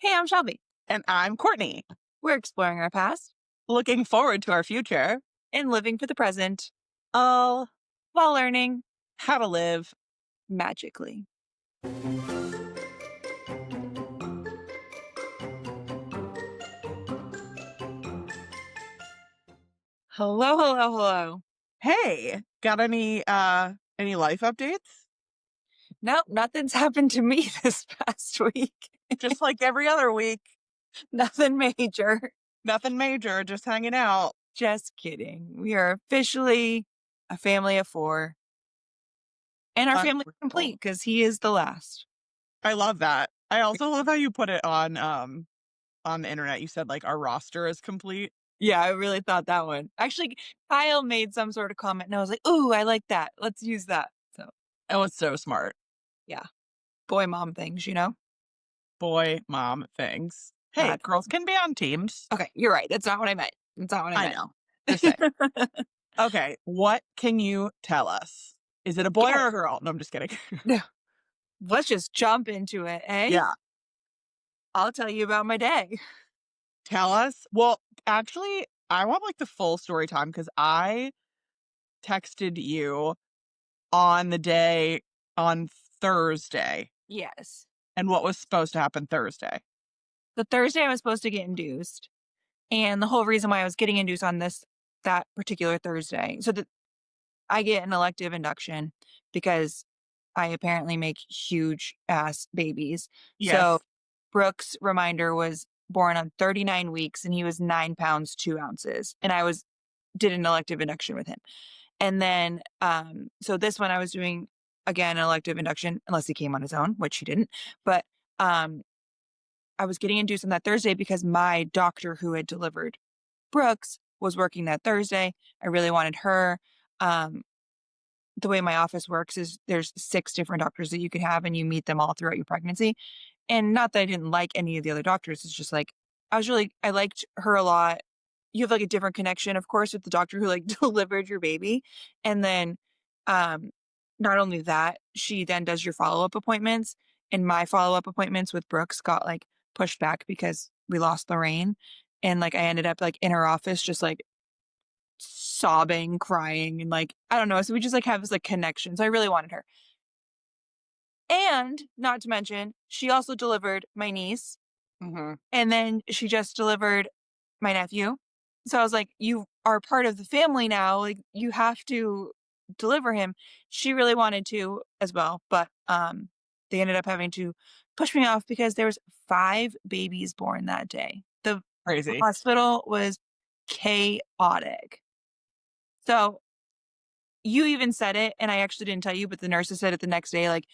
Hey, I'm Shelby. And I'm Courtney, We're exploring our past looking forward to our future. and living for the present Oh, while learning how to live. magically. Hello, hello, hello. Hey, got any life updates? Nope, nothing's happened to me this past week. Just like every other week. Nothing major. Nothing major, just hanging out. Just kidding. We are officially a family of four, and our family is Unbelievable. complete because he is the last. I love that. I also love how you put it on the internet. You said like our roster is complete. Yeah, I really thought that one. Actually, Kyle made some sort of comment, and I was like, "Ooh, I like that. Let's use that." So, It was so smart. yeah, boy, mom things. Boy, mom things. Hey, Not girls can be on teams. Okay, you're right. That's not what I meant. That's not what I I meant. know. Just say. Okay, what can you tell us? Is it a boy Yeah. or a girl? No, I'm just kidding. No, let's just jump into it, eh? Yeah. I'll tell you about my day. Tell us. Well, actually, I want like the full story time because I texted you on the day on Thursday Yes. and what was supposed to happen Thursday. The Thursday I was supposed to get induced, and the whole reason why I was getting induced on that particular Thursday. So that I get an elective induction because I apparently make huge ass babies. So Yes. Brooks' reminder was born on 39 weeks and he was 9 pounds 2 ounces. And I did an elective induction with him. And then, so this one I was doing again an elective induction, unless he came on his own, which he didn't. But um, I was getting induced on that Thursday because my doctor who had delivered Brooks was working that Thursday. I really wanted her. Um, the way my office works is there's 6 different doctors that you could have and you meet them all throughout your pregnancy. And not that I didn't like any of the other doctors. It's just like I liked her a lot. You have like a different connection, of course, with the doctor who like delivered your baby. And then um not only that, she then does your follow-up appointments. And my follow-up appointments with Brooks got like pushed back because we lost Lorraine. And like I ended up like in her office just like sobbing, crying, and like I don't know. So we just like have this like connection. So I really wanted her. And not to mention, she also delivered my niece, Hmm. and then she just delivered my nephew. So I was like, "You are part of the family now. Like you have to deliver him." She really wanted to as well, but they ended up having to push me off because there was 5 babies born that day. The Crazy. hospital was chaotic. So you even said it, and I actually didn't tell you, but the nurses said it the next day, like,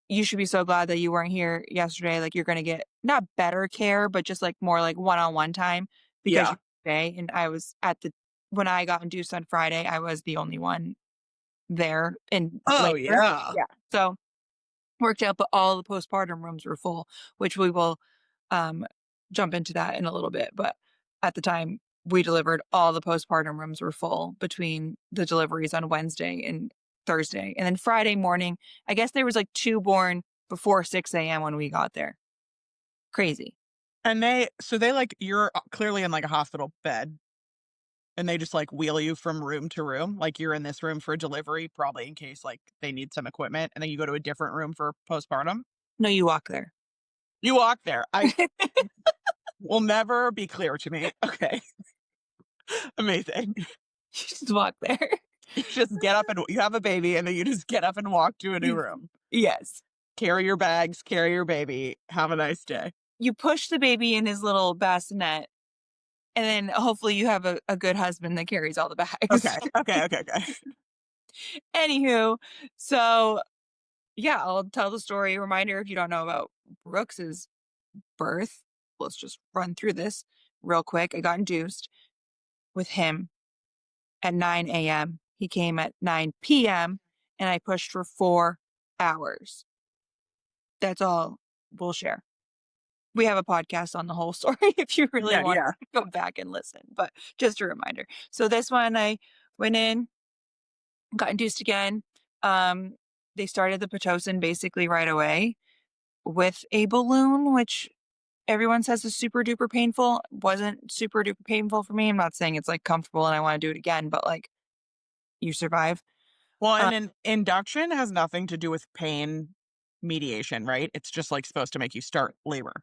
"You should be so glad that you weren't here yesterday, like, you're gonna get not better care, but just, like, more, like, one-on-one time because Yeah. you're today." And I was at the when I got induced on Friday, I was the only one there in Oh, labor. yeah. Yeah. So, worked out, but all the postpartum rooms were full, which we will, um, jump into that in a little bit, but at the time we delivered, all the postpartum rooms were full between the deliveries on Wednesday and Thursday, and then Friday morning, I guess there was, like, 2 born before 6 a.m. when we got there. Crazy. And they like, you're clearly in like a hospital bed and they just like wheel you from room to room. Like you're in this room for delivery, probably in case like they need some equipment. And then you go to a different room for postpartum. No, you walk there. You walk there. I will never be clear to me. Okay. Amazing. You just walk there. You just get up and you have a baby and then you just get up and walk to a new room. Yes. Carry your bags, carry your baby. Have a nice day. You push the baby in his little bassinet, and then hopefully you have a good husband that carries all the bags. Okay. Okay. Okay. Okay. Anywho, so yeah, I'll tell the story. Reminder, if you don't know about Brooks's birth, let's just run through this real quick. I got induced with him at 9 a.m. He came at 9 p.m. and I pushed for 4 hours. That's all we'll share. We have a podcast on the whole story if you really Yeah. want Yeah. to go back and listen, but just a reminder. So this one, I went in, got induced again. Um, they started the Pitocin basically right away with a balloon, which everyone says is super duper painful. Wasn't super duper painful for me. I'm not saying it's like comfortable and I want to do it again, but like you survive. Well, Uh, and an induction has nothing to do with pain mediation, right? It's just like supposed to make you start labor.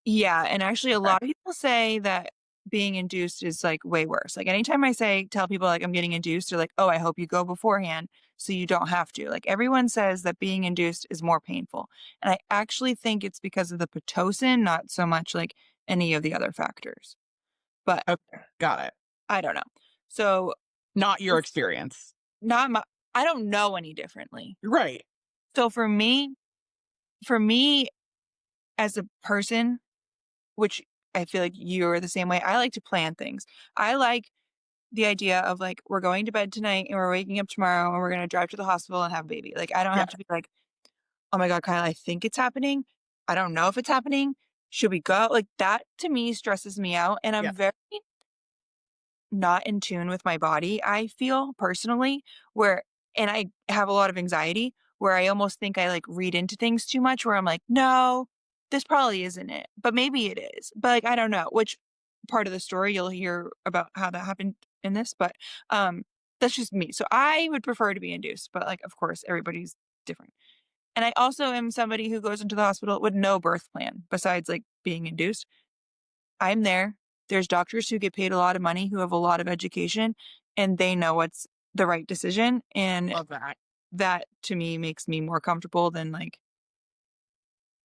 yeah. And actually, a Okay. lot of people say that being induced is like way worse. Like anytime tell people like I'm getting induced, they're like, oh, I hope you go beforehand so you don't have to. Like everyone says that being induced is more painful. And I actually think it's because of the Pitocin, not so much like any of the other factors. But Okay. Got it. I don't know. So Not your it's experience. not my, I don't know any differently. Right. So for me as a person, which I feel like you're the same way, I like to plan things. I like the idea of like, we're going to bed tonight and we're waking up tomorrow and we're going to drive to the hospital and have a baby. Like, I don't Yeah. have to be like, oh my God, Kyle, I think it's happening. I don't know if it's happening. Should we go? Like, that to me stresses me out. And Yeah. I'm very not in tune with my body, I feel personally, where and I have a lot of anxiety where I almost think I like read into things too much where I'm like, no, this probably isn't it. But maybe it is. But like I don't know, which part of the story you'll hear about how that happened in this, but that's just me. So I would prefer to be induced, but like of course everybody's different. And I also am somebody who goes into the hospital with no birth plan besides like being induced. I'm there. There's doctors who get paid a lot of money, who have a lot of education, and they know what's the right decision. And Love that. that to me makes me more comfortable than like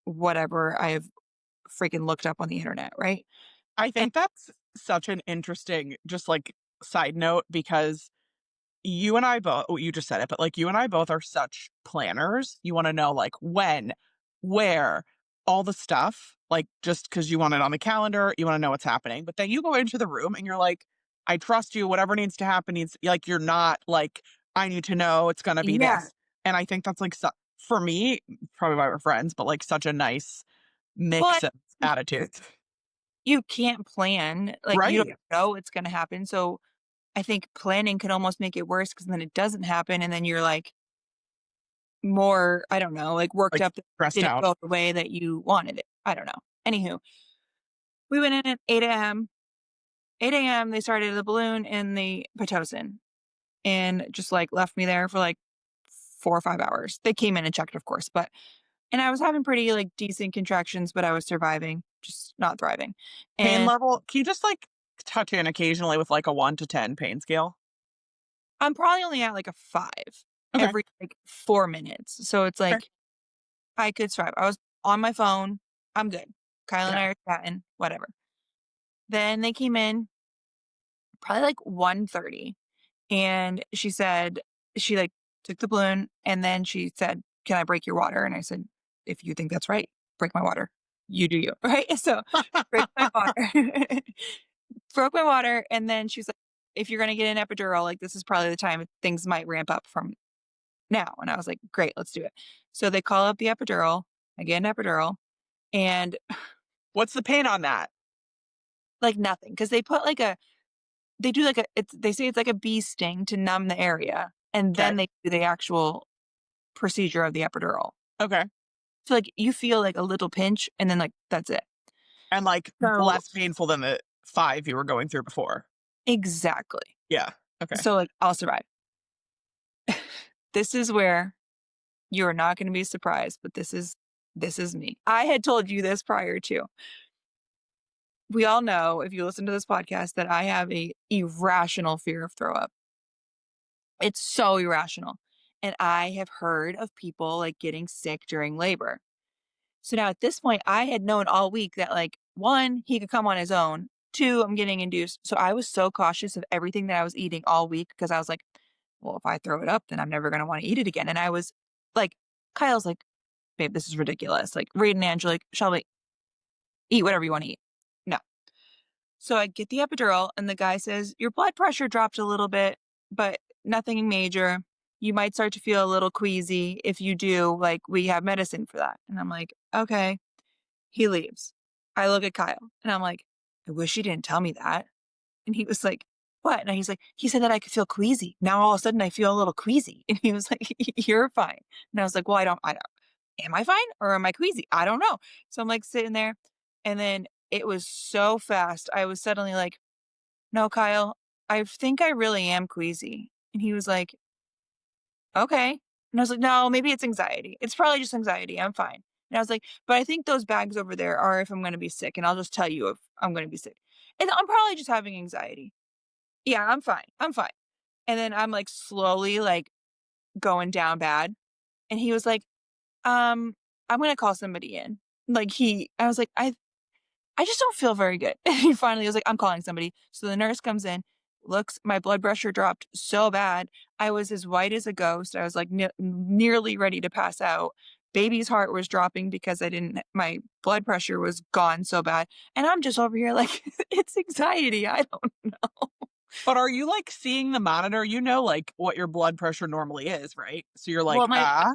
whatever I have freaking looked up on the internet, right? I And think that's such an interesting, just like side note, because you and I both, oh, you just said it, but like you and I both are such planners. You want to know like when, where, all the stuff, like just because you want it on the calendar, you want to know what's happening. But then you go into the room and you're like, I trust you. Whatever needs to happen needs, like, you're not like, I need to know it's going to be yeah, this. And I think that's like, for me, probably why we're friends, but like such a nice well, mix of attitudes. you can't plan. Like you don't Right. know it's going to happen. So I think planning can almost make it worse because then it doesn't happen. And then you're like more, I don't know, like worked Like up that it stressed didn't out. go the way that you wanted it. I don't know. Anywho, we went in at 8 a.m. 8 AM, they started the balloon and the Pitocin and just, like, left me there for, like, 4 or 5 hours. They came in and checked, of course, but and I was having pretty, like, decent contractions, but I was surviving, just not thriving. Pain And level, can you just like touch in occasionally with like a 1 to 10 pain scale? I'm probably only at, like, a 5 Okay. every, like, 4 minutes. So it's Okay. like, I could survive. I was on my phone. I'm good. Kyle and Yeah. I are chatting, whatever. Then they came in probably, like, 1:30. And she said she, like, took the balloon, and then she said, "Can I break your water?" And I said, "If you think that's right, break my water. You do you." Right? So, break my water. Broke my water, and then she's like, "If you're gonna get an epidural, like, this is probably the time things might ramp up from now." And I was like, "Great, let's do it." So they call up the epidural. I get an epidural, and, What's the pain on that? like, nothing because they put, like, a they do, like, a it's they say it's like a bee sting to numb the area, and Okay. then they do the actual procedure of the epidural. Okay. So, like, you feel, like, a little pinch, and then, like, that's it. And like So less painful than the 5 you were going through before. exactly. Yeah. Okay. So, like, I'll survive. This is where you are not gonna be surprised, but this is me. I had told you this prior to. We all know, if you listen to this podcast, that I have a irrational fear of throw up. It's so irrational, and I have heard of people, like, getting sick during labor. So now at this point, I had known all week that like, 1, he could come on his own. 2, I'm getting induced. So I was so cautious of everything that I was eating all week because I was like, well, if I throw it up, then I'm never going to want to eat it again. And I was like, Kyle's like, babe, this is ridiculous. Like, Reed and Angela, like, Shelby, eat whatever you want to eat. No. So I get the epidural, and the guy says, your blood pressure dropped a little bit, but nothing major. You might start to feel a little queasy. If you do, like, we have medicine for that. And I'm like, okay. He leaves. I look at Kyle and I'm like, I wish you didn't tell me that. And he was like, what? And he's like, he said that I could feel queasy. Now all of a sudden I feel a little queasy. And he was like, you're fine. And I was like, well, I don't, am I fine or am I queasy? I don't know. So I'm like sitting there And then it was so fast. I was suddenly like, "No, Kyle, I think I really am queasy." And he was like, "Okay." And I was like, "No, maybe it's anxiety. It's probably just anxiety. I'm fine." And I was like, "But I think those bags over there are if I'm gonna be sick, and I'll just tell you if I'm gonna be sick. And I'm probably just having anxiety. Yeah, I'm fine. I'm fine." And then I'm like slowly like going down bad. And he was like, I'm gonna call somebody in. Like I was like, I just don't feel very good. And he finally was like, I'm calling somebody. So the nurse comes in, looks, my blood pressure dropped so bad. I was as white as a ghost. I was like nearly ready to pass out. Baby's heart was dropping because my blood pressure was gone so bad. And I'm just over here like, it's anxiety. I don't know. But are you, like, seeing the monitor? You know, like, what your blood pressure normally is, right? So you're Well, like, "Ah,"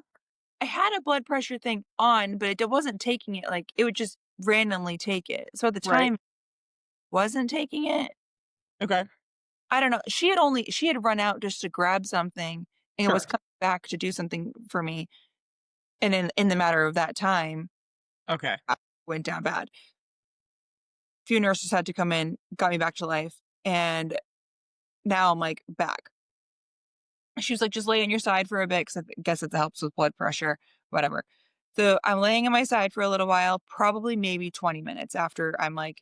I had a blood pressure thing on, but it wasn't taking it. Like it would just randomly take it. So at the right? time, wasn't taking it. Okay, I don't know. She had run out just to grab something and was sure. coming back to do something for me. And in the matter of that time, Okay. I went down bad. A few nurses had to come in, got me back to life, and now I'm like back. She was like, just lay on your side for a bit because I guess it helps with blood pressure, whatever. So I'm laying on my side for a little while, probably maybe 20 minutes after I'm like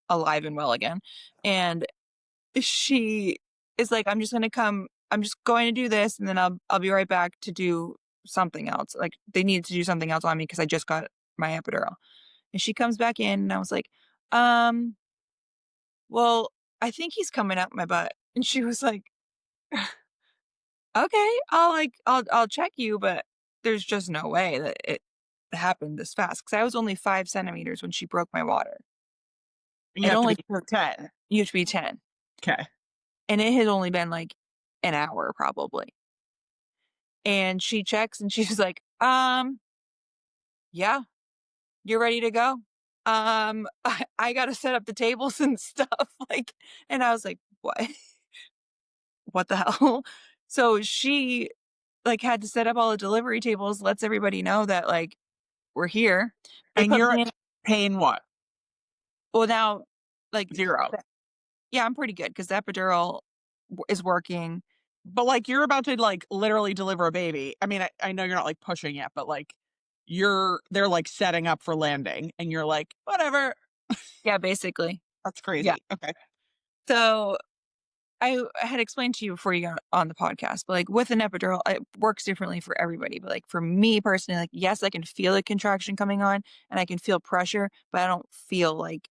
alive and well again. And she is like, I'm just going to do this and then I'll be right back to do something else. Like they needed to do something else on me because I just got my epidural. And she comes back in and I was like, um, well, I think he's coming up my butt. And she was like, okay, I'll check you, but there's just no way that it happened this fast. Cause I was only 5 centimeters when she broke my water. And you It have to only be took 10. you to be 10. Okay. And it had only been like an hour probably. And she checks and she's like, yeah, you're ready to go. I gotta set up the tables and stuff. Like, and I was like, what? What the hell? So she like had to set up all the delivery tables, lets everybody know that like we're here. They And put you're me in paying what? well now, like 0. yeah, I'm pretty good because the epidural is working. But, like, you're about to, like, literally deliver a baby. I mean, I know you're not, like, pushing yet, but, like, they're, like, setting up for landing, and you're like, "Whatever." Yeah, basically. That's Yeah. crazy. Okay. So I had explained to you before you got on the podcast, but like with an epidural, it works differently for everybody. But like for me personally, like yes, I can feel a contraction coming on and I can feel pressure, but I don't feel like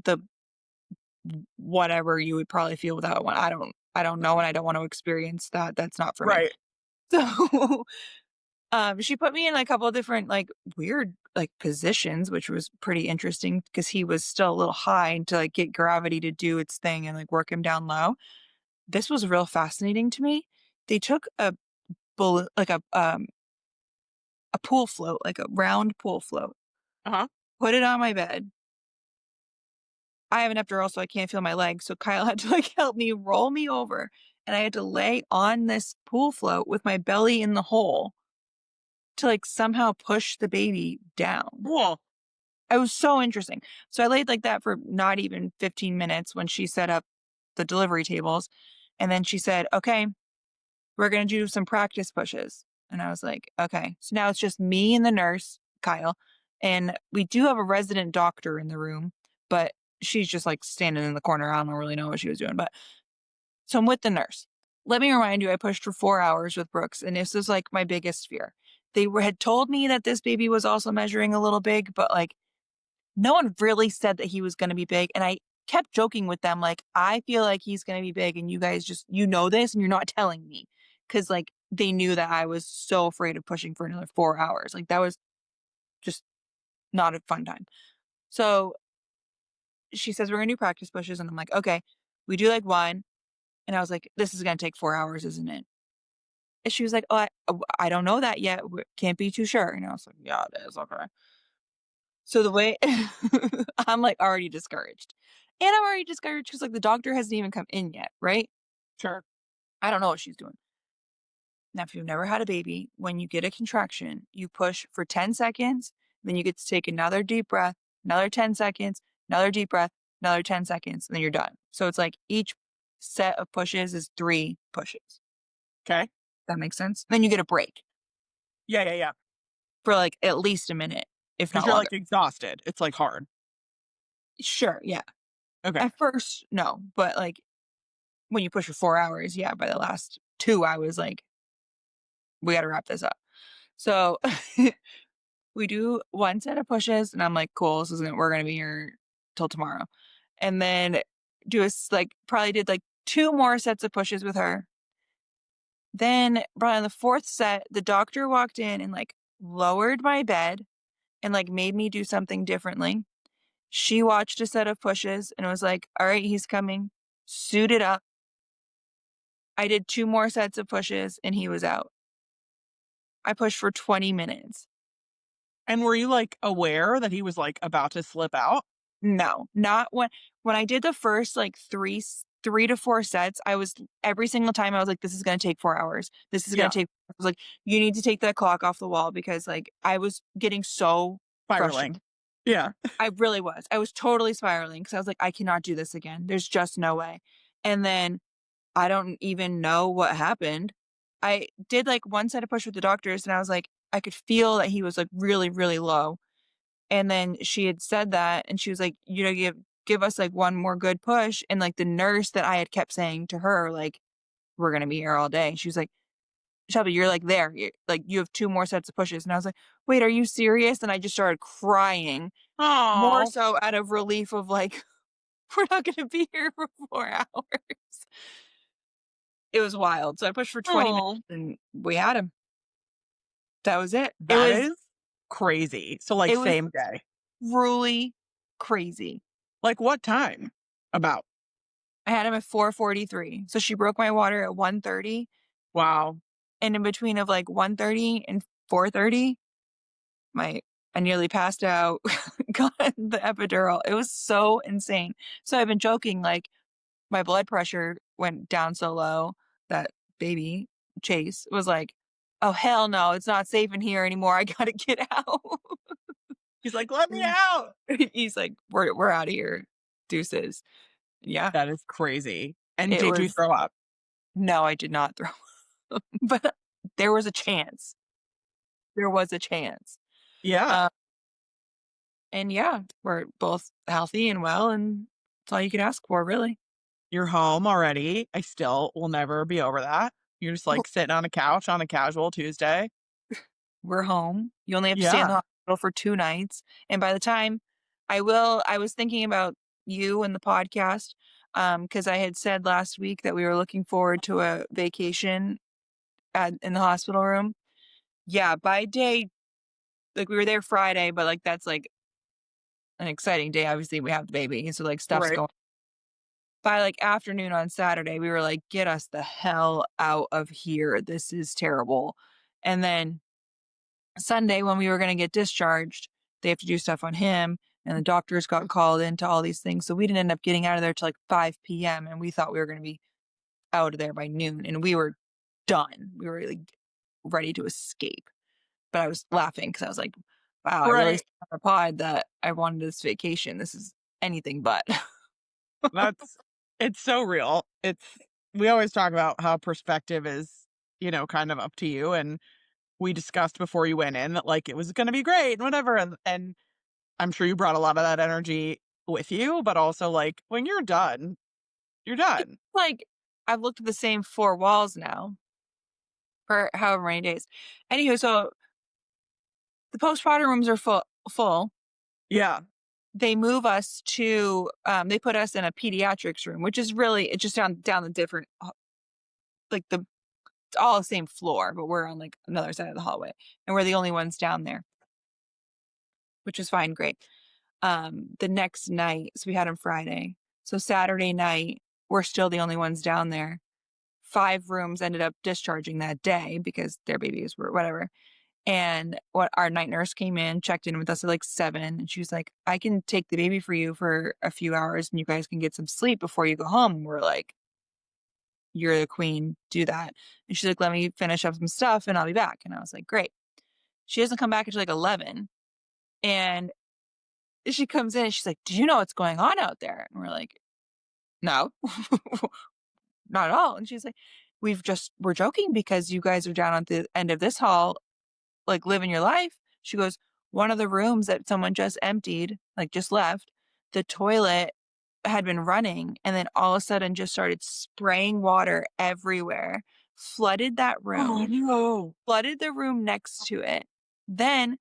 the whatever you would probably feel without one. I don't know and I don't want to experience that. That's not for me. Right. So she put me in a couple of different like weird like positions, which was pretty interesting because he was still a little high to like get gravity to do its thing and like work him down low. This was real fascinating to me. They took a balloon like a pool float, like a round pool float, Uh-huh. put it on my bed. I have an epidural, so I can't feel my legs, so Kyle had to, like, help me roll me over, and I had to lay on this pool float with my belly in the hole to, like, somehow push the baby down. Cool. It was so interesting. So I laid like that for not even 15 minutes when she set up the delivery tables, and then she said, "Okay, we're gonna do some practice pushes." And I was like, okay. So now it's just me and the nurse, Kyle. And we do have a resident doctor in the room, but she's just like standing in the corner. I don't really know what she was doing. But so I'm with the nurse. Let me remind you, I pushed for 4 hours with Brooks, and this was like my biggest fear. Had told me that this baby was also measuring a little big, but like no one really said that he was going to be big. And I kept joking with them, like, I feel like he's going to be big. And you guys just, you know this and you're not telling me. Cause like they knew that I was so afraid of pushing for another 4 hours. Like that was just not a fun time. So she says, we're going to do practice pushes. And I'm like, okay, we do like one. And I was like, this is going to take 4 hours, isn't it? And she was like, oh, I don't know that yet. Can't be too sure. And I was like, yeah, it is. Okay. So the way I'm like already discouraged. And I'm already discouraged because like the doctor hasn't even come in yet, right? Sure. I don't know what she's doing. Now, if you've never had a baby, when you get a contraction, you push for 10 seconds, then you get to take another deep breath, another 10 seconds, another deep breath, another 10 seconds, and then you're done. So it's like each set of pushes is 3 pushes. Okay. That makes sense? Then you get a break Yeah, yeah, yeah. for like at least a minute, if Because not you're longer. like exhausted. It's like hard. Sure, yeah. Okay. At first, no, but like when you push for 4 hours, yeah, by the last 2, I was like, we got to wrap this up. So we do one set of pushes, and I'm like, cool, we're gonna be here till tomorrow. And then like probably did like 2 more sets of pushes with her. Then probably on the 4th set, the doctor walked in and like lowered my bed and like made me do something differently. She watched a set of pushes and was like, all right, he's coming. Suited up. I did 2 more sets of pushes and he was out. I pushed for 20 minutes. And were you like aware that he was like about to slip out? No, not when I did the first like 3 to 4 sets, I was every single time I was like, this is gonna take 4 hours. This is gonna Yeah. take I was like, you need to take that clock off the wall because like I was getting so frustrated. Spiraling. Yeah. I really was. I was totally spiraling because I was like, I cannot do this again. There's just no way. And then I don't even know what happened. I did like one set of push with the doctors and I was like, I could feel that he was like really, really low. And then she had said that and she was like, give us like one more good push. And like the nurse that I had kept saying to her, like, we're gonna be here all day. She was like, Shelby, you're like there. Like you have 2 more sets of pushes. And I was like, wait, are you serious? And I just started crying. More Oh. so out of relief of like, we're not gonna be here for 4 hours. It was wild. So I pushed for 20 minutes Oh. and we had him. That was it. That is crazy. So like It was same day. truly crazy. Like what time? About. I had him at 4:43. So she broke my water at 1:30, Wow. and in between of like 1:30 and 4:30, my I nearly passed out, got the epidural. It was so insane. So I've been joking like my blood pressure went down so low that baby Chase was like, "Oh hell no, it's not safe in here anymore. I got to get out." He's like, let me out. He's like, "We're out of here. Deuces." Yeah. That is crazy. And It did you was throw up? no, I did not throw up, but there was a chance. There was a chance. Yeah. Uh, and yeah, we're both healthy and well, and that's all you could ask for, really. You're home already. I still will never be over that. You're just Oh, like sitting on a couch on a casual Tuesday. we're home. You only have to stay in the Yeah. hospital for 2 nights, and by the time I was thinking about you and the podcast, because I had said last week that we were looking forward to a vacation in the hospital room. Yeah, by day like, we were there Friday, but, like, that's, like, an exciting day. Obviously, we have the baby, so, like, stuff's Right. going by, like, afternoon on Saturday, we were like, "Get us the hell out of here. This is terrible." And then Sunday, when we were gonna get discharged, they have to do stuff on him, and the doctors got called into all these things, so we didn't end up getting out of there till, like, 5 p.m., and we thought we were gonna be out of there by noon, and we were done. We were, like, ready to escape. But I was laughing because I was like, "Wow, I really Right. said on our pod that I wanted this vacation. This is anything but." That's it's so real. It's we always talk about how perspective is, kind of up to you. And we discussed before you went in that like it was gonna be great and whatever. And I'm sure you brought a lot of that energy with you, but also like when you're done, you're done. Like, I've looked at the same 4 walls now for however many days. Anywho, so the postpartum rooms are full. Yeah. They move us to, they put us in a pediatrics room, which is really it's just down the different like, it's all the same floor, but we're on, like, another side of the hallway, and we're the only ones down there, which is fine, great. The next night, so we had them Friday. So Saturday night, we're still the only ones down there. 5 rooms ended up discharging that day because their babies were whatever. And what our night nurse came in, checked in with us at like 7, and she was like, I can take the baby for you for a few hours and you guys can get some sleep before you go home. And we're like, you're the queen, do that. And she's like, let me finish up some stuff and I'll be back. And I was like, great. She doesn't come back until like 11. And she comes in and she's like, "Do you know what's going on out there?" And we're like, "No, not at all." And she's like, we're joking because you guys are down at the end of this hall, like living your life." She goes, "One of the rooms that someone just emptied, like just left, the toilet had been running and then all of a sudden just started spraying water everywhere, flooded that Oh, room, no. flooded the room next to it. Then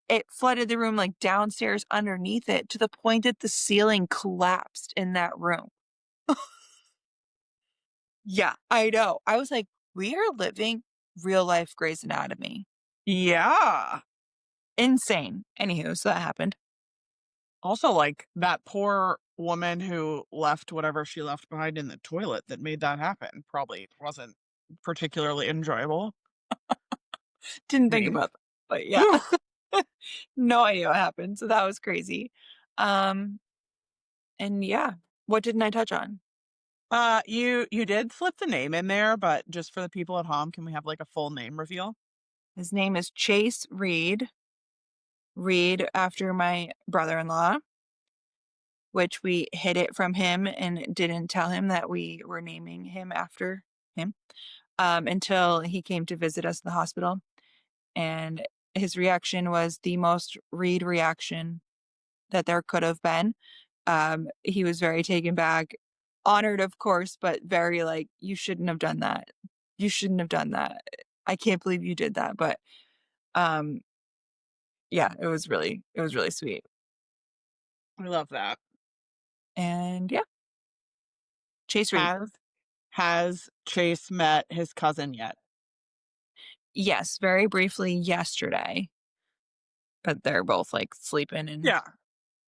it flooded the room like downstairs underneath it to the point that the ceiling collapsed in that room." Yeah, I know. I was like, "We are living real life Grey's Anatomy." Yeah. Insane. Anywho, so that happened. Also, like, that poor woman who left whatever she left behind in the toilet that made that happen probably wasn't particularly enjoyable. Didn't think Pain. about that, but yeah. Whew. No idea what happened, so that was crazy. Um, and yeah, what didn't I touch on? You did slip the name in there, but just for the people at home, can we have, like, a full name reveal? His name is Chase Reed. Reed after my brother-in-law, which we hid it from him and didn't tell him that we were naming him after him, until he came to visit us in the hospital, and his reaction was the most Reed reaction that there could have been. He was very taken back, honored, of course, but very like, "You shouldn't have done that. You shouldn't have done that. I can't believe you did that." But um, yeah, it was really sweet. I love that. And yeah, Chase Reed. Has Chase met his cousin yet? Yes, very briefly yesterday, but they're both like sleeping and Yeah.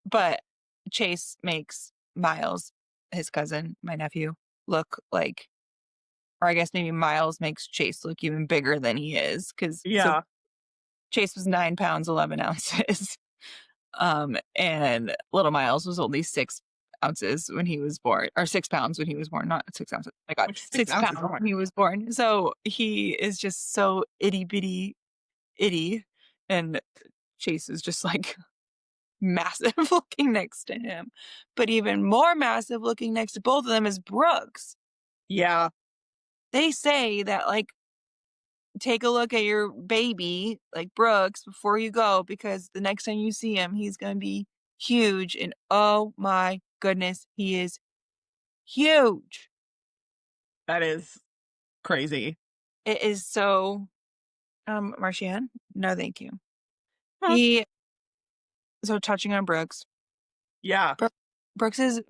but Chase makes Miles, his cousin, my nephew, look like, or I guess maybe Miles makes Chase look even bigger than he is. Cause so Yeah. Chase was 9 pounds, 11 ounces. And little Miles was only 6 ounces when he was born, or 6 pounds when he was born, not 6 ounces. My God, Which 6 6 ounces, oh pounds my when he was born. So he is just so itty bitty itty. And Chase is just like massive looking next to him. But even more massive looking next to both of them is Brooks. yeah, They say that like take a look at your baby, like Brooks, before you go, because the next time you see him, he's going to be huge. And oh my goodness, he is huge. that is crazy. It is so, Marcian, no, thank you. Huh. He, so touching on Brooks, Yeah, Brooks, Brooks is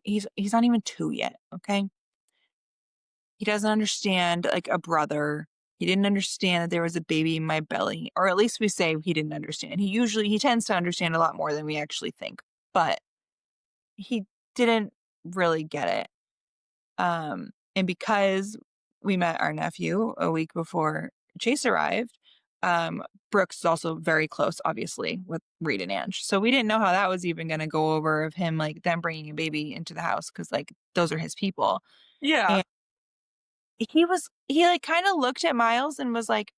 he's not even 2 yet. Okay. He doesn't understand like a brother. He didn't understand that there was a baby in my belly, or at least we say he didn't understand. He tends to understand a lot more than we actually think, but he didn't really get it. And because we met our nephew a week before Chase arrived, Brooks is also very close, obviously, with Reed and Ange. So we didn't know how that was even going to go over of him, like them bringing a baby into the house because like those are his people. yeah. And he like kind of looked at Miles and was like,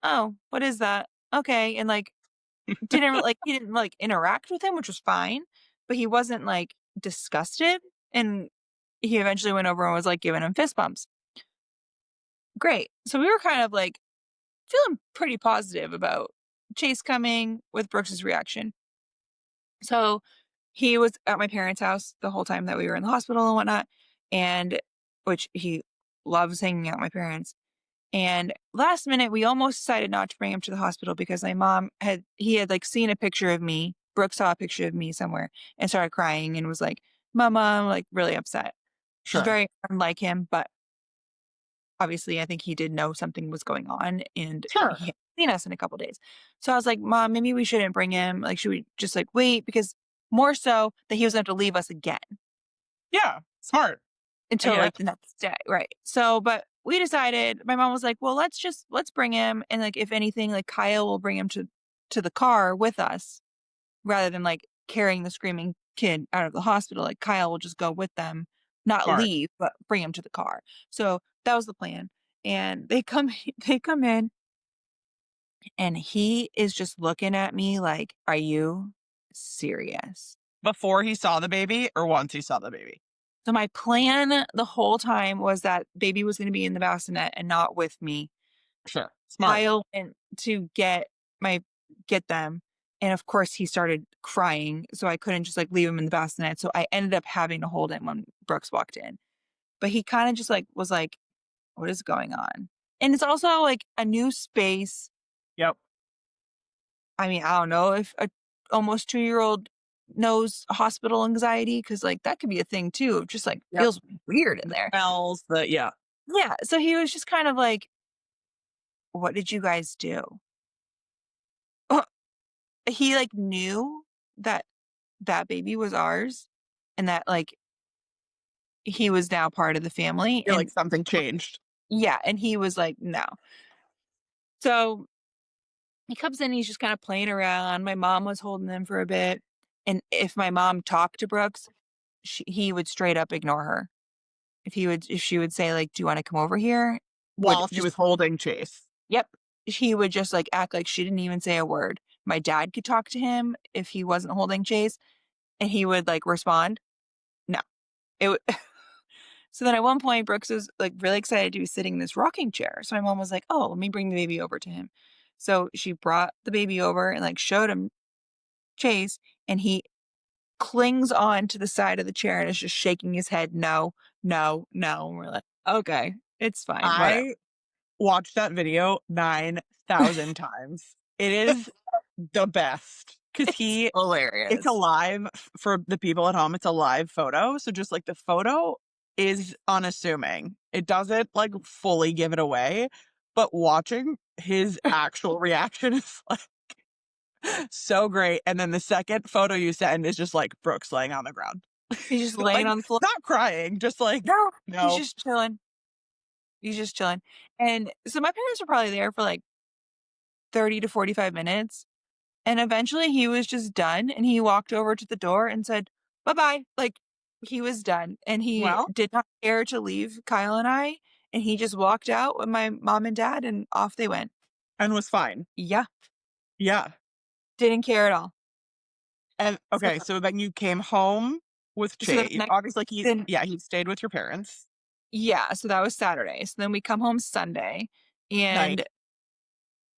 "Oh, what is that? Okay." And like he didn't like interact with him, which was fine, but he wasn't like disgusted. And he eventually went over and was like giving him fist bumps. Great. So we were kind of like feeling pretty positive about Chase coming with Brooks's reaction. So he was at my parents' house the whole time that we were in the hospital and whatnot, and which he loves hanging out with my parents. And last minute, we almost decided not to bring him to the hospital because my mom he had like seen a picture of me. Brooke saw a picture of me somewhere and started crying and was like, "Mama," like really upset. Which is Sure. very unlike him, but obviously I think he did know something was going on and Sure. he hadn't seen us in a couple days. So I was like, "Mom, maybe we shouldn't bring him. Like, should we just like wait?" Because more so that he was going to have to leave us again Yeah, smart, I until guess. like the next day. Right. So, but we decided, my mom was like, "Well, let's bring him. And like, if anything, like Kyle will bring him to the car with us rather than like carrying the screaming kid out of the hospital. Like Kyle will just go with them, not Smart. leave, but bring him to the car." So that was the plan. And they come in and he is just looking at me like, "Are you serious. Before he saw the baby or once he saw the baby? So my plan the whole time was that baby was gonna be in the bassinet and not with me. Sure. Smart. Kyle went to get them, and of course, he started crying, so I couldn't just, like, leave him in the bassinet, so I ended up having to hold him when Brooks walked in. But he kinda just, like, was like, "What is going on?" And it's also, like, a new space. Yep. I mean, I don't know if a almost two-year-old knows hospital anxiety, because like, that could be a thing too. It just, like, Yep. feels weird in The there. smells, the yeah. Yeah, so he was just kind of like, "What did you guys do?" He, like, knew that that baby was ours and that, like, he was now part of the family, Feel like and something changed. yeah, and he was like, "No." So, he comes in, he's just kinda playing around. My mom was holding him for a bit, and if my mom talked to Brooks, he would straight up ignore her. If she would say, like, "Do you wanna come over here?" Would While she just was holding Chase. Yep. He would just, like, act like she didn't even say a word. My dad could talk to him if he wasn't holding Chase, and he would, like, respond, "No." It would So then at one point, Brooks was, like, really excited to be sitting in this rocking chair, so my mom was like, "Oh, let me bring the baby over to him." So she brought the baby over and, like, showed him Chase, and he clings on to the side of the chair and is just shaking his head, "No, no, no," and we're like, "Okay, it's fine, whatever." I watched that video 9,000 times. It is the best because It's it's a hilarious. live for the people at home, it's a live photo, so just, like, the photo is unassuming. It doesn't, like, fully give it away, but watching his actual reaction is, like, so great, and then the second photo you send is just, like, Brooks laying on the ground. He's just laying Like, on the floor. not crying, just like, No, he's "No." just chilling. He's just chilling. And so my parents were probably there for, like, 30 to 45 minutes, and eventually he was just done, and he walked over to the door and said, "Bye-bye." Like, he was done, and he Well, did not care to leave Kyle and I, and he just walked out with my mom and dad, and off they went. and was fine. Yeah, Yeah. didn't care at all. And So okay, so then you came home with so the Chase. next Obviously, then he stayed with your parents. yeah, so that was Saturday. So then we come home Sunday, Night. and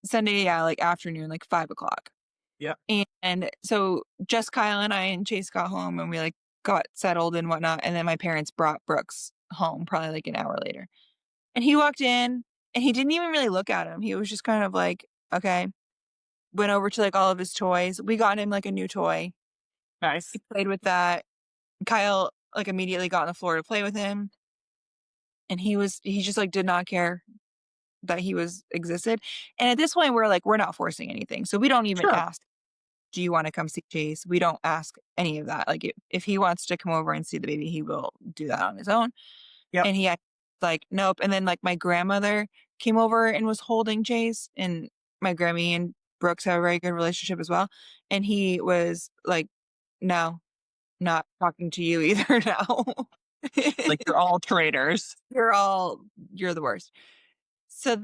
Sunday, yeah, like afternoon, like 5 o'clock. Yep. And so just Kyle and I and Chase got home and we like got settled and whatnot. And then my parents brought Brooks home probably like an hour later. And he walked in and he didn't even really look at him. He was just kind of like, okay, went over to like all of his toys. We got him like a new toy. Nice. He played with that. Kyle like immediately got on the floor to play with him. And he just like did not care that he was existed. And at this point, we're like, we're not forcing anything. So we don't even Sure. ask, do you want to come see Chase? We don't ask any of that. Like if he wants to come over and see the baby, he will do that on his own. Yep. And he had like, nope. And then like my grandmother came over and was holding Chase, and my Grammy and Brooks have a very good relationship as well. And he was like, no, not talking to you either now. Like, you're all traitors. you're all you're the worst. So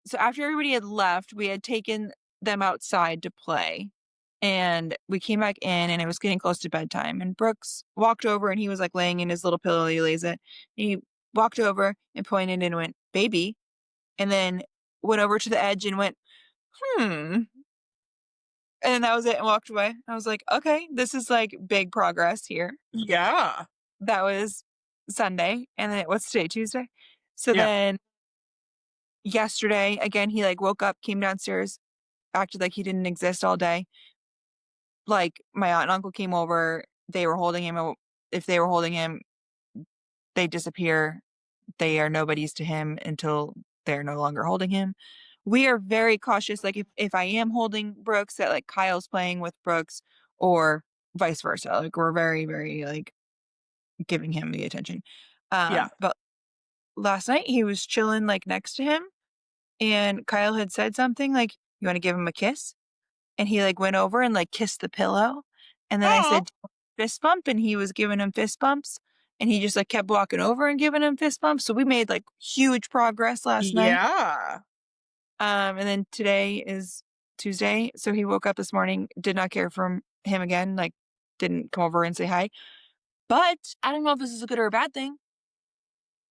so after everybody had left, we had taken them outside to play, and we came back in, and it was getting close to bedtime, and Brooks walked over, and he was, like, laying in his little pillow, he lays it. He walked over and pointed and went, "Baby," and then went over to the edge and went, "Hmm," and that was it, and walked away. I was like, "Okay, this is, like, big progress here." Yeah. That was Sunday, and then what's today, Tuesday? So Yeah. then yesterday, again, he, like, woke up, came downstairs, acted like he didn't exist all day. Like, my aunt and uncle came over, they were holding him, if they were holding him, they disappear. They are nobodies to him until they're no longer holding him. We are very cautious, like, if I am holding Brooks, that, like, Kyle's playing with Brooks or vice versa, like, we're very, very, like, giving him the attention. Yeah. But last night, he was chilling, like, next to him, and Kyle had said something like, "You wanna give him a kiss?" And he, like, went over and, like, kissed the pillow, and then I Oh. said, "Do you want a fist bump?" And he was giving him fist bumps, and he just, like, kept walking over and giving him fist bumps, so we made, like, huge progress last night. Yeah. And then Tuesday. So he woke up this morning, did not care for him again, like, didn't come over and say hi. But I don't know if this is a good or a bad thing.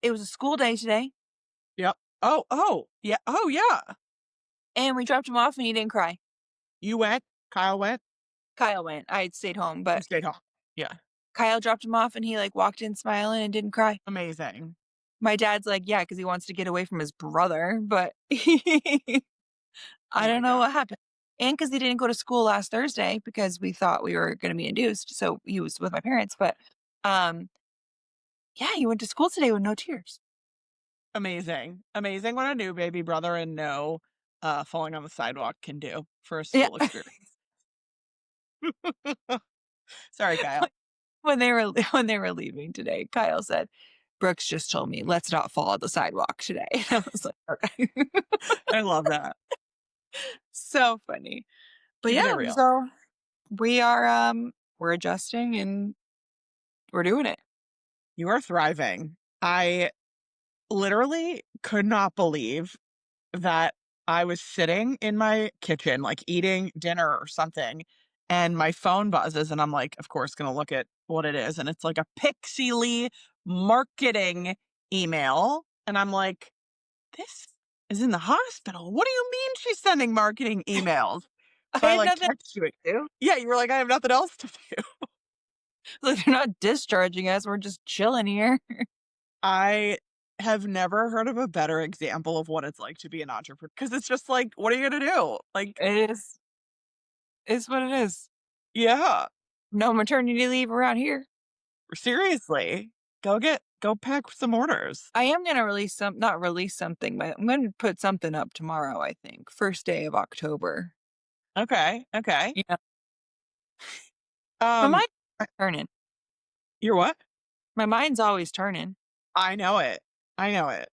It was a school day today, Yep. Oh, yeah. Oh, yeah. and we dropped him off, and he didn't cry. You went? Kyle went? Kyle went. I had stayed home, You but stayed home. Yeah. Kyle dropped him off, and he, like, walked in smiling and didn't cry. Amazing. My dad's like, "Yeah, because he wants to get away from his brother," but Oh I my don't know God. what happened. And because he didn't go to school last Thursday because we thought we were gonna be induced, so he was with my parents, but, um, yeah, he went to school today with no tears. Amazing. Amazing what a new baby brother and no falling on the sidewalk can do for a Yeah. school experience. Sorry, Kyle. When they were leaving today, Kyle said, "Brooks just told me, 'Let's not fall on the sidewalk today.'" And I was like, "Okay." I love that. So funny. But Keeping it yeah, real. so we're adjusting and we're doing it. You are thriving. I literally could not believe that I was sitting in my kitchen, like eating dinner or something, and my phone buzzes, and I'm like, of course, gonna look at what it is. And it's like a Pixie marketing email. And I'm like, this is in the hospital. What do you mean she's sending marketing emails? I So I had like nothing text you. to do. Yeah, you were like, I have nothing else to do. Like, they're not discharging us, we're just chilling here. I have never heard of a better example of what it's like to be an entrepreneur because it's just like, what are you gonna do? Like, It is what it is. yeah, No maternity leave around here. seriously, go pack some orders. I am gonna not release something, but I'm gonna put something up tomorrow, I think. First day of October. Okay, okay. Yeah. My Um, mind's turning. you're what? My mind's always turning. I know it. I know it.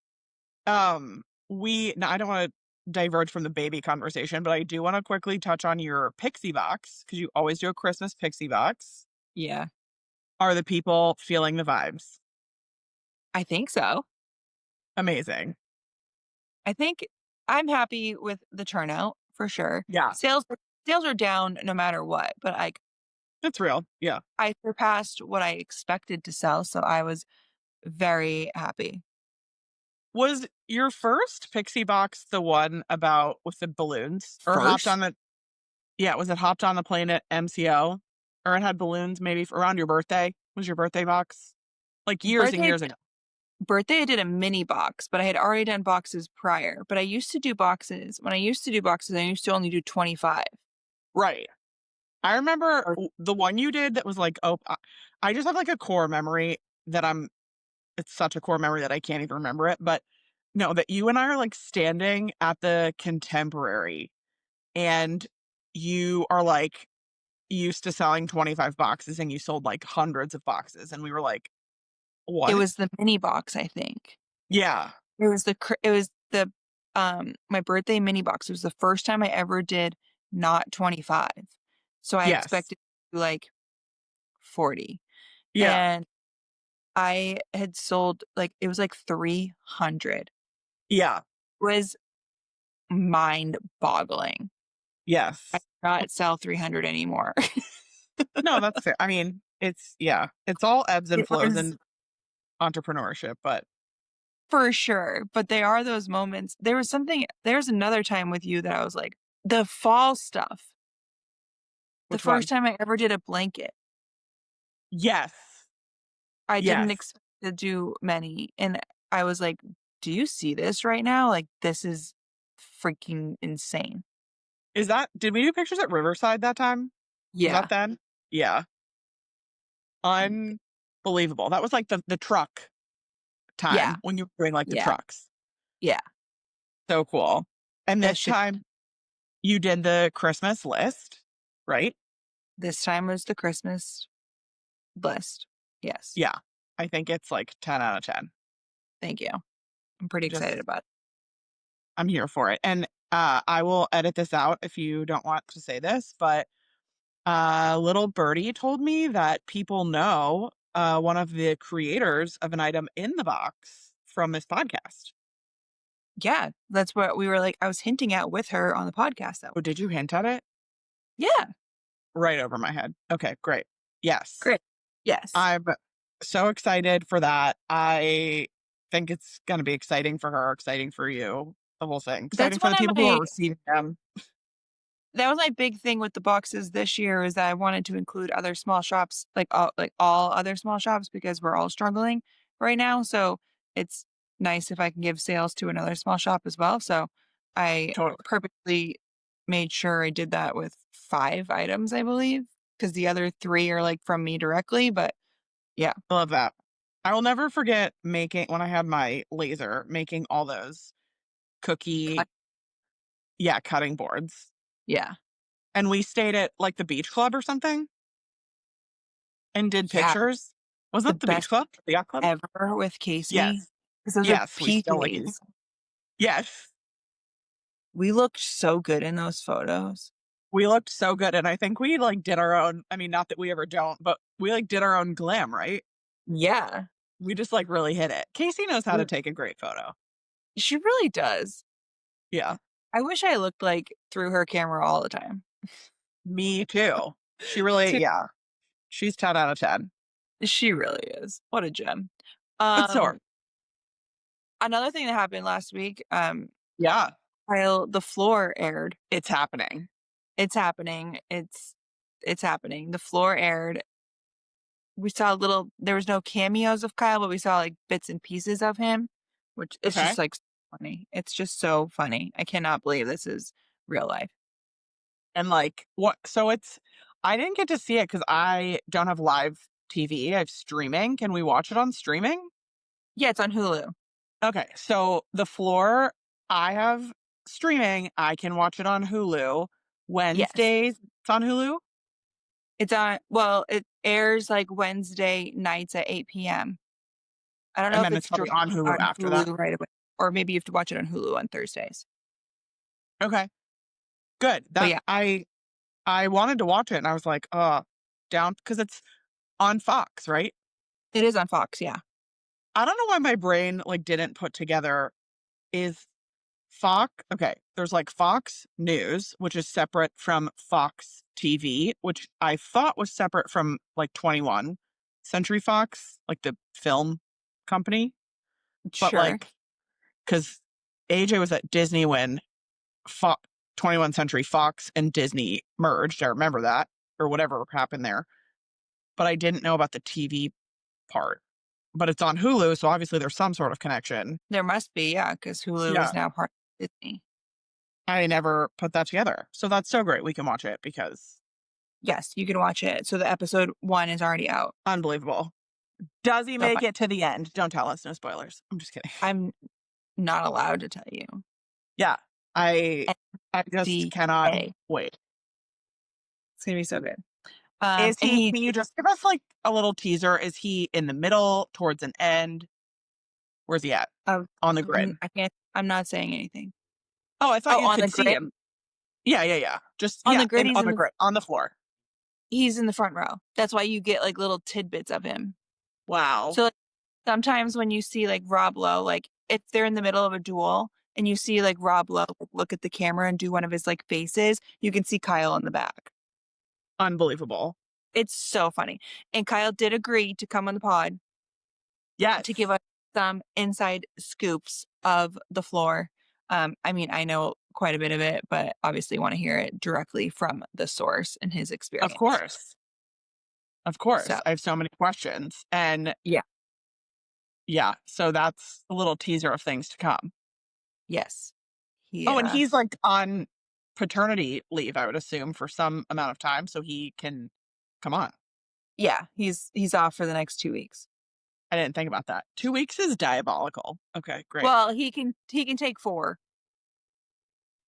We no, I don't want to diverge from the baby conversation, but I do want to quickly touch on your Pixie box because you always do a Christmas Pixie box. Yeah. Are the people feeling the vibes? I think so. Amazing. I think I'm happy with the turnout for sure. Yeah, Sales are down no matter what, but that's real. Yeah. I surpassed what I expected to sell, so I was very happy. Was your first Pixie box the one about with the balloons or hopped First? on the yeah, was it hopped on the plane at MCO or it had balloons maybe around your birthday? Was your birthday box? Like years and Birthday years ago. birthday, I did a mini box, but I had already done boxes prior, but I used to do boxes. When I used to do boxes, I used to only do 25. Right. I remember Or the one you did that was like, oh, I just have like a core memory that it's such a core memory that I can't even remember it. But no, that you and I are like standing at the Contemporary and you are like used to selling 25 boxes and you sold like hundreds of boxes. And we were like, it what? was the mini box, I think. Yeah. It was the, my birthday mini box. It was the first time I ever did not 25. So I Yes. expected to do, like, 40, Yeah. and I had sold, like it was like 300. Yeah. It was mind-boggling. I Yes. cannot sell 300 anymore. No, that's fair. I mean, yeah, it's all ebbs and It flows was in entrepreneurship, but for sure, but they are those moments. There's another time with you that I was like, the fall stuff, the which first one? time I ever did a blanket, Yes. I didn't Yes. expect to do many, and I was like, "Do you see this right now? Like, this is freaking insane." Did we do pictures at Riverside that time? Was that Yeah. then? Yeah. Unbelievable. That was like the truck Yeah. time when you were doing like the Yeah. trucks. Yeah. So cool. And That this shit time you did the Christmas list, right? this time was the Christmas list. Yes. Yeah. I think it's like 10 out of 10. Thank you. I'm pretty excited Just about it. I'm here for it. And I will edit this out if you don't want to say this, but little birdie told me that people know one of the creators of an item in the box from this podcast. Yeah, that's what we were like, I was hinting at with her on the podcast that Oh, did you hint at it? yeah, Right over my head. Okay, great. Yes. great. Yes. I'm so excited for that. I think it's gonna be exciting for her, exciting for you, the whole thing. That's Exciting for one the of people who my are receiving them. that was my big thing with the boxes this year is that I wanted to include other small shops, like all other small shops because we're all struggling right now. So it's nice if I can give sales to another small shop as well. So I Totally. purposely made sure I did that with 5 items, I believe, because the other 3 are like from me directly. But yeah, I love that. I will never forget making when I had my laser, making all those cookie, cut- yeah, cutting boards. yeah, And we stayed at like the beach club or something and did yeah. pictures. Was The that the beach best club? The yacht club? ever with Casey Yes. because those are Yes, we still like PJs. yes. We looked so good in those photos. We looked so good, and I think we, like, did our own I mean, not that we ever don't, but we, like, did our own glam, right? Yeah. We just, like, really hit it. Casey knows how to We take a great photo. She really does. Yeah. I wish I looked like through her camera all the time. Me too. She really Too yeah. She's 10 out of 10. She really is. What a gem. But so are Um, Another thing that happened last week, yeah, while the floor aired, it's happening. it's happening. It's happening. The floor aired. We saw there was no cameos of Kyle, but we saw like bits and pieces of him, which it's Okay. just like so funny. It's just so funny. I cannot believe this is real life. And, like, what so it's I didn't get to see it because I don't have live TV, I have streaming. Can we watch it on streaming? Yeah, it's on Hulu. Okay, so the floor, I have streaming. I can watch it on Hulu. Yes. Wednesdays, it's on Hulu, It airs like Wednesday nights at 8 p.m. I don't know and if then it's it's probably direct on Hulu on after that. Hulu right away, or maybe you have to watch it on Hulu on Thursdays. Okay, good. But That yeah, I wanted to watch it, and I was like, down because it's on Fox, right? it is on Fox, yeah. I don't know why my brain like didn't put together is Fox. Okay, there's like Fox News, which is separate from Fox TV, which I thought was separate from like 21 Century Fox, like the film company. But Sure. like, because AJ was at Disney when 21 Century Fox and Disney merged. I remember that, or whatever happened there. But I didn't know about the TV part. But it's on Hulu, so obviously there's some sort of connection. There must be, yeah, because Hulu is Yeah, now part of Disney. I never put that together. So that's so great. We can watch it because Yes, you can watch it. So the episode 1 is already out. unbelievable. Does he So make it to the end? Don't tell us. No spoilers. I'm just kidding. I'm not allowed to tell you. Yeah. I I just cannot NDA. wait. It's gonna be so good. Is And he he can you just give us like a little teaser? Is he in the middle, towards an end? Where's he at? On the grid. I can't I'm not saying anything. Oh, I thought Oh, you on could the see grid? him. Yeah, yeah, yeah. Just On yeah, the grid, on the grid, on the floor. he's in the front row. That's why you get like little tidbits of him. Wow. So like, sometimes when you see like Rob Lowe, like if they're in the middle of a duel and you see like Rob Lowe like, look at the camera and do one of his like faces, you can see Kyle in the back. Unbelievable. It's so funny. And Kyle did agree to come on the pod to give Yes. us some inside scoops of the floor. I mean, I know quite a bit of it, but obviously want to hear it directly from the source and his Of experience. course. Of course. So I have so many questions. And yeah, yeah, so that's a little teaser of things to come. yes. He Oh, and he's like on paternity leave, I would assume, for some amount of time, so he can come on. yeah, he's off for the next 2 weeks. I didn't think about that. 2 weeks is diabolical. Okay, great. Well, he can take 4,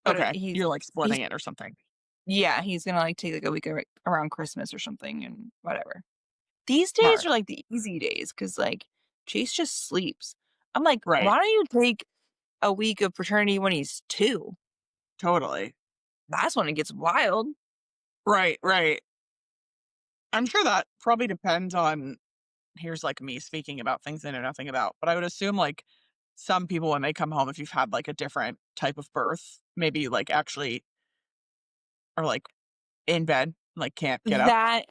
but Okay, he's you're like he's splitting it or something. yeah, he's gonna like take like a week around Christmas or something and whatever. These days Smart. are like the easy days because like Chase just sleeps. I'm like, Right. why don't you take a week of paternity when he's 2? Totally. That's when it gets wild. Right, right. I'm sure that probably depends on here's like me speaking about things I know nothing about, but I would assume like some people when they come home, if you've had like a different type of birth, maybe you like actually are like in bed, like can't get up. That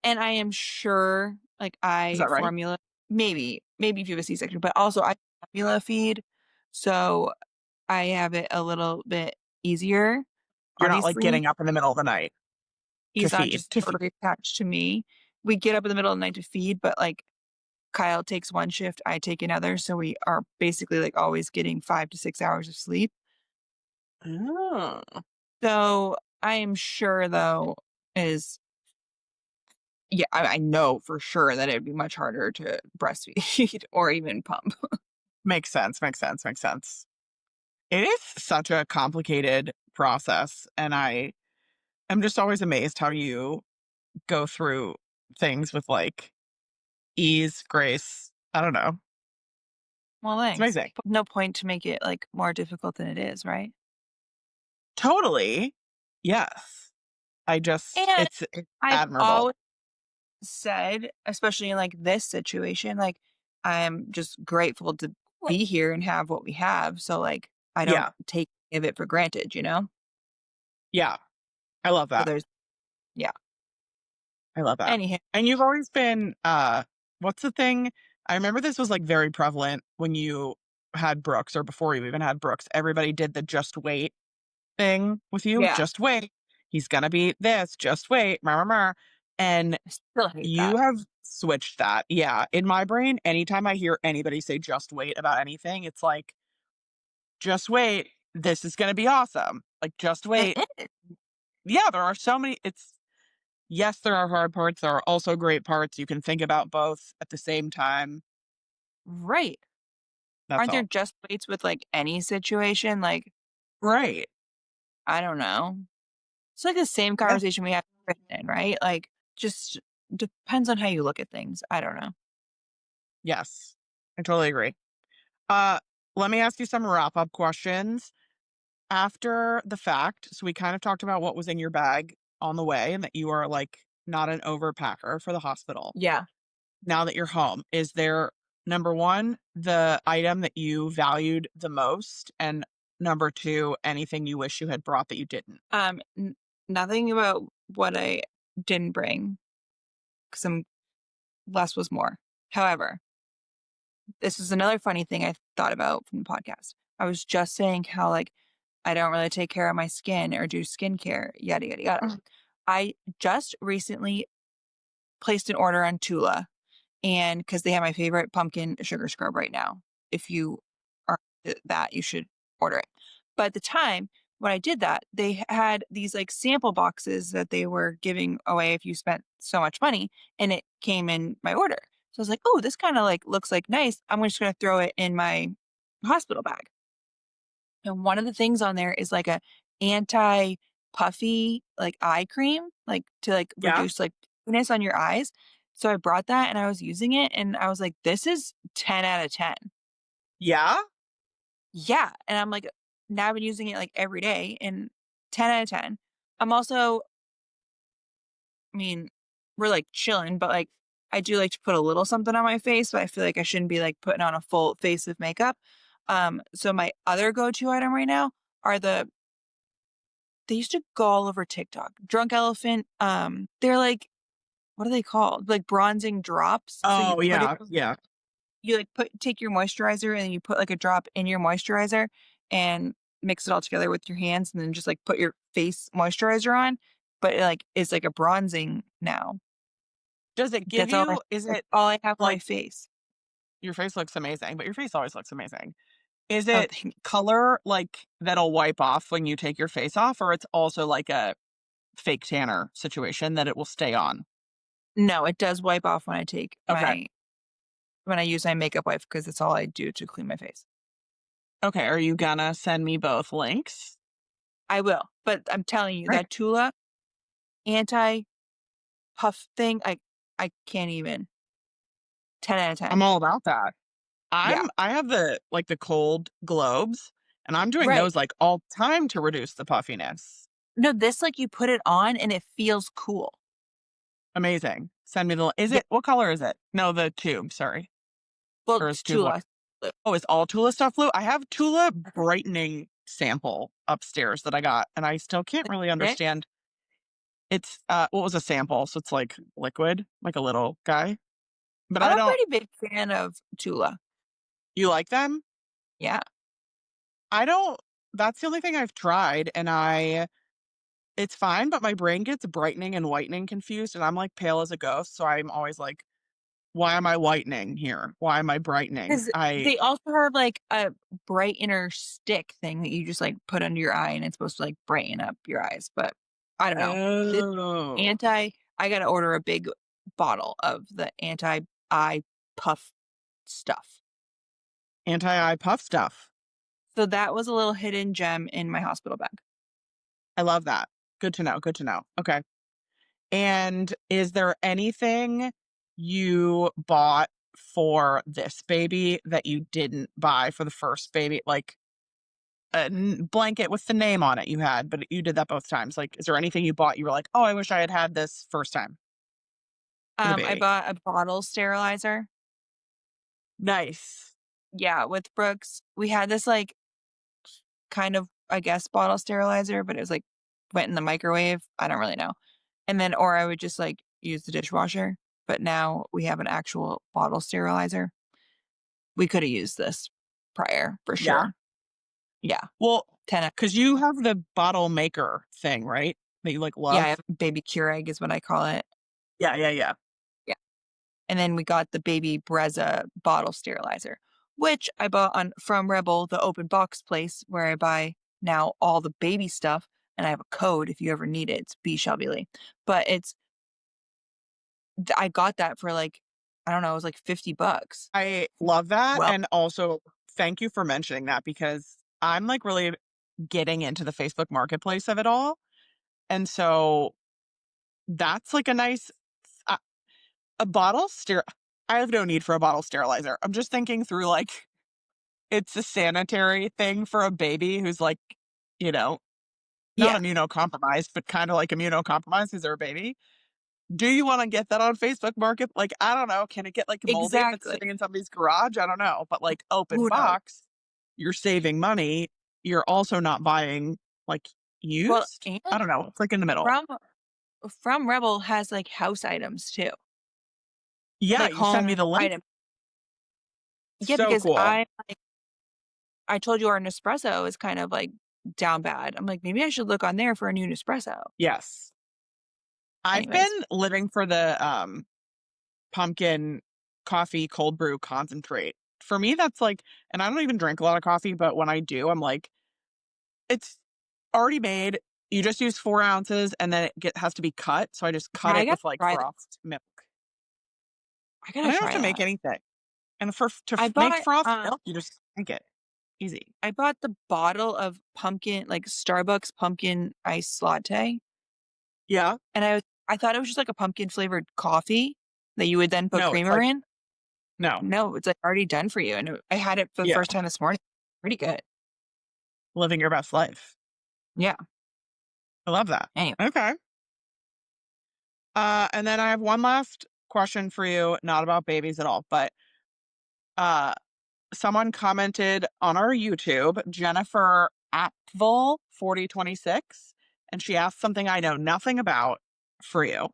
and I am sure, like, Is I that right? formula maybe if you have a C-section, but also I formula feed, so I have it a little bit easier. You're not like Obviously, getting up in the middle of the night to he's not feed. just To feed. totally attached to me. We get up in the middle of the night to feed, but, like, Kyle takes one shift, I take another, so we are basically, like, always getting 5 to 6 hours of sleep. Oh, So, I am sure, though, is yeah, I know for sure that it'd be much harder to breastfeed or even pump. makes sense. Makes sense. Makes sense. It is such a complicated process, and I am just always amazed how you go through things with like ease, grace. I don't know. Well, It's thanks. amazing. No point to make it, like, more difficult than it is, right? Totally. Yes. And It's I've admirable. always said, especially in, like, this situation, like, I'm just grateful to be here and have what we have, so, like, I don't Yeah. take any of it for granted, you know? Yeah. I love So that. there's yeah. I love that. Anyhow, And you've always been, what's the thing? I remember this was like very prevalent when you had Brooks or before you even had Brooks. Everybody did the just wait thing with you. yeah, Just wait. He's going to be this. Just wait. Rah, rah, rah. And I still hate you that. have switched that. Yeah. In my brain, anytime I hear anybody say just wait about anything, it's like, just wait. This is going to be awesome. Like, just It wait. is, Yeah. There are so many. Yes, there are hard parts. There are also great parts. You can think about both at the same time. right. That's Aren't there all. just weights with, like, any situation? Like, Right. I don't know. It's like the same Yeah. conversation we have with Kristen, right? Like, just depends on how you look at things. I don't know. Yes. I totally agree. Uh, Let me ask you some wrap up questions. After the fact, so we kind of talked about what was in your bag on the way and that you are like not an overpacker for the hospital. Yeah. Now that you're home, is there number one, the item that you valued the most? And number two, anything you wish you had brought that you didn't? Nothing about what I didn't bring, 'cause less was more. However, this is another funny thing I thought about from the podcast. I was just saying how, like, I don't really take care of my skin or do skincare, yada, yada, yada. Mhm. I just recently placed an order on Tula, and because they have my favorite pumpkin sugar scrub right now. If you are into that, you should order it. But at the time when I did that, they had these like sample boxes that they were giving away if you spent so much money, and it came in my order. So I was like, "Oh, this kind of like looks like nice. I'm just gonna throw it in my hospital bag." And one of the things on there is like a anti-puffy like eye cream, like to like Yeah. reduce like puffiness on your eyes. So I brought that and I was using it and I was like, this is 10 out of 10. Yeah. Yeah. And I'm like, now I've been using it like every day and 10 out of 10. I'm also, I mean, we're like chilling, but like I do like to put a little something on my face, but I feel like I shouldn't be like putting on a full face of makeup. So my other go-to item right now are they used to go all over TikTok. Drunk Elephant, they're like what are they called? Like bronzing drops. So you Oh, put it yeah. Yeah. you like take your moisturizer and you put like a drop in your moisturizer and mix it all together with your hands and then just like put your face moisturizer on. But it like is like a bronzing now. Does it give you, is That's it all I have on my like face. your face looks amazing, but your face always looks amazing. Is Oh, it color like that'll wipe off when you take your face off, or it's also like a fake tanner situation that it will stay on? no, it does wipe off when I take Okay. my when I use my makeup wipe because it's all I do to clean my face. Okay. Are you gonna send me both links? I will, but I'm telling you Great. that Tula anti puff thing, I can't even. 10 out of I'm 10. all about that. Yeah. I have the like the cold globes, and I'm doing Right. those like all time to reduce the puffiness. No, this, like, you put it on and it feels cool. Amazing. Send me the is Yeah. it what color is it? No, the tube, sorry. Well, Or is it's tube what? Tula. Oh, is all Tula stuff blue? I have Tula brightening sample upstairs that I got, and I still can't really Okay. understand. It's, what was a sample? So it's like liquid, like a little guy, but I'm I a don't. pretty big fan of Tula. You like them? Yeah. I don't. That's the only thing I've tried, and it's fine, but my brain gets brightening and whitening confused, and I'm like pale as a ghost, so I'm always like, "Why am I whitening here? Why am I brightening?" Because they also have like a brightener stick thing that you just like put under your eye and it's supposed to like brighten up your eyes. But I don't know. This Oh, anti, I got to order a big bottle of the anti eye puff stuff. anti-eye puff stuff. So that was a little hidden gem in my hospital bag. I love that. Good to know, good to know. Okay. And is there anything you bought for this baby that you didn't buy for the first baby? Like a blanket with the name on it you had, but you did that both times. Like, is there anything you bought you were like, oh, I wish I had had this first time for the I baby? bought a bottle sterilizer. Nice. Yeah, with Brooks. We had this like kind of, I guess, bottle sterilizer, but it was like went in the microwave. I don't really know. And then, or I would just like use the dishwasher. But now we have an actual bottle sterilizer. We could have used this prior for Yeah. sure. Yeah. Well, 10. because you have the bottle maker thing, right? That you like Yeah. I love. have baby Keurig is what I call it. Yeah, yeah, yeah. Yeah. And then we got the baby Brezza bottle sterilizer, which I bought on from Rebel, the open box place where I buy now all the baby stuff. And I have a code if you ever need it. It's B Shelby Lee. But I got that for like, I don't know, it was like $50. I love that. Well, And also, thank you for mentioning that because I'm like really getting into the Facebook marketplace of it all. And so that's like a nice, uh, a bottle ster. I have no need for a bottle sterilizer. I'm just thinking through like, it's a sanitary thing for a baby who's like, you know, not yeah, immunocompromised, but kind of like immunocompromised because they're a baby. Do you wanna get that on Facebook Market? Like, I don't know, can it get, like, moldy if it's exactly. sitting in somebody's garage? I don't know, but, like, open Who knows? box, you're saving money, you're also not buying, like, Well, used? and I don't know, it's, like, in the middle. from Rebel has like house items too, Yeah, like you send me home the link. items. Yeah, So because cool. I told you our Nespresso is kind of like down bad. I'm like, maybe I should look on there for a new Nespresso. Yes. I've been Anyways, living for the, pumpkin coffee cold brew concentrate. For me, that's, like, and I don't even drink a lot of coffee, but when I do, I'm like, it's already made. You just use 4 ounces and then has to be cut, so I just yeah, cut it with, like, frothed milk. I And gotta I don't have try to make that. anything. And for to I make bought frothed milk, you just drink it. Easy. I bought the bottle of pumpkin, like Starbucks pumpkin ice latte, Yeah. and I thought it was just like a pumpkin flavored coffee that you would then put No, it's creamer like in. no. No, it's like already done for you. And I had it for the Yeah. first time this morning. Pretty good. Living your best life. Yeah. I love that. Anyway, Okay. And then I have one last question for you, not about babies at all, but, uh, someone commented on our YouTube, Jennifer Apfel 4026, and she asked something I know nothing about for you.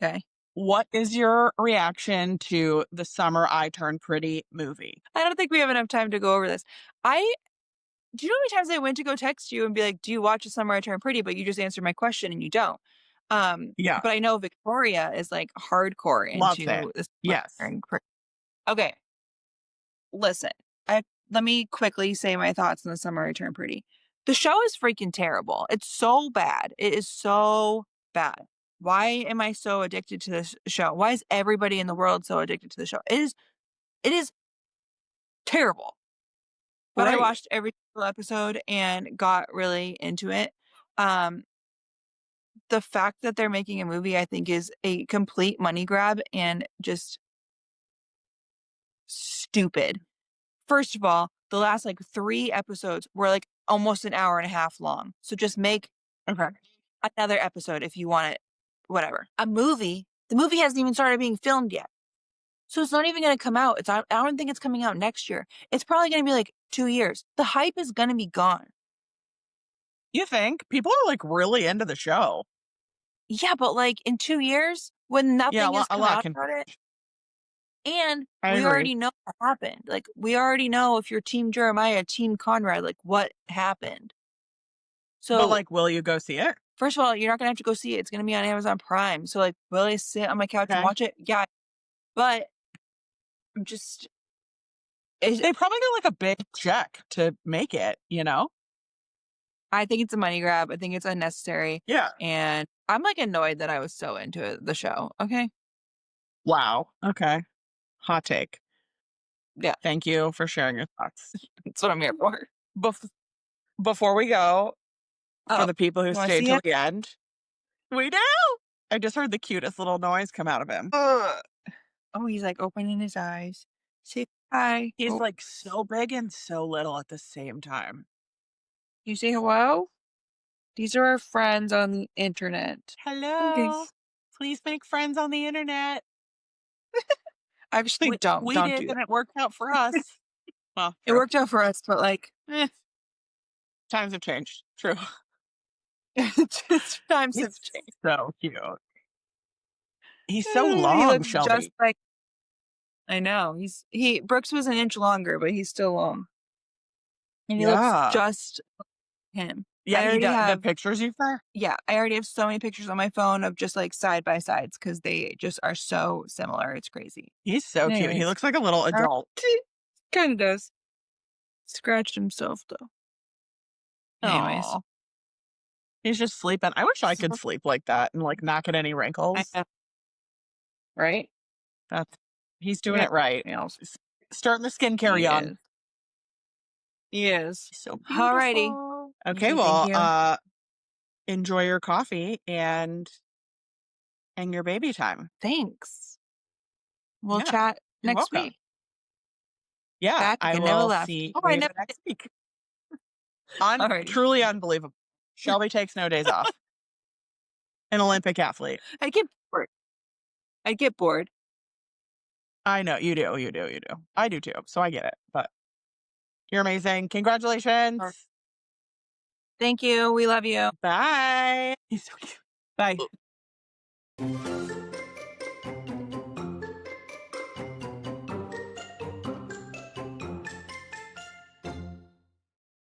okay. What is your reaction to the Summer I Turned Pretty movie? I don't think we have enough time to go over this. I Do you know how many times I went to go text you and be like, "Do you watch A Summer I Turned Pretty?" But you just answered my question and you don't. Yeah, But I know Victoria is like hardcore loves it. into this Summer I Yes. Turned Pretty. Okay, listen. I Let me quickly say my thoughts on The Summer I Turned Pretty. The show is freaking terrible. It's so bad. It is so bad. Why am I so addicted to this show? Why is everybody in the world so addicted to the show? It is terrible. But I Right. watched every single episode and got really into it. Um, the fact that they're making a movie, I think, is a complete money grab and just stupid. First of all, the last like 3 episodes were like almost an hour and a half long. So just make Okay. another episode if you want it, whatever. A movie, the movie hasn't even started being filmed yet. So it's not even gonna come out. I don't think it's coming out next year. It's probably gonna be, like, 2 years. The hype is gonna be gone. You think? People are, like, really into the show. Yeah, but, like, in 2 years, when Yeah, nothing has a come lot out can about it, and I we agree. already know what happened. Like, we already know if you're team Jeremiah, team Conrad, like, what happened. But, So, like, will you go see it? first of all, you're not gonna have to go see it. It's gonna be on Amazon Prime. So, like, will I sit on my couch and Okay. watch it? Yeah, but I'm just it They probably got, like, a big check to make it, you know? I think it's a money grab. I think it's unnecessary, Yeah. and I'm, like, annoyed that I was so into it the show, okay? Wow. Okay. Hot take. Yeah, Thank you for sharing your thoughts. that's what I'm here for. Bef Before we go, for Oh, the people who you wanna stayed see till it? the end, we do! I just heard the cutest little noise come out of him. Ugh. Oh, he's, like, opening his eyes. Say hi. He's, Oh, like, so big and so little at the same time. you say hello? These are our friends on the internet. Okay. "Hello. Please make friends on the internet." Actually, We don't did, do that. and it worked out for us. Well, It true. worked out for us, but, like, Times have changed. True. just times He's have changed. so cute. He's so He long, looks just Shelby. like I know. Brooks was an inch longer, but he's still long. And he looks Yeah. just him. Yeah, he does. The Have pictures you sent? yeah, I already have so many pictures on my phone of just, like, side by sides because they just are so similar, it's crazy. He's so cute. He Anyways, looks like a little uh, adult. kinda does. Scratched himself, though. Anyways. Aw. He's just sleeping. I wish I could So sleep like that and, like, not get any I wrinkles. know, right? That's He's doing Yeah, it right. nails. S Starting the skincare He young. is. He is. He's so Alrighty. beautiful. You Okay, say thank well, you. enjoy your coffee and your baby time. Thanks. We'll Yeah, chat you're next welcome. week. Yeah, Back like I I never will left. see Oh, I you never did. next week. Alrighty. Truly unbelievable. Shelby takes no days off. An Olympic athlete. I'd get bored. I'd get bored. I know, you do, you do, you do. I do too, so I get it, but you're amazing. Congratulations. Or thank you. We love you. Bye. He's so cute. Bye.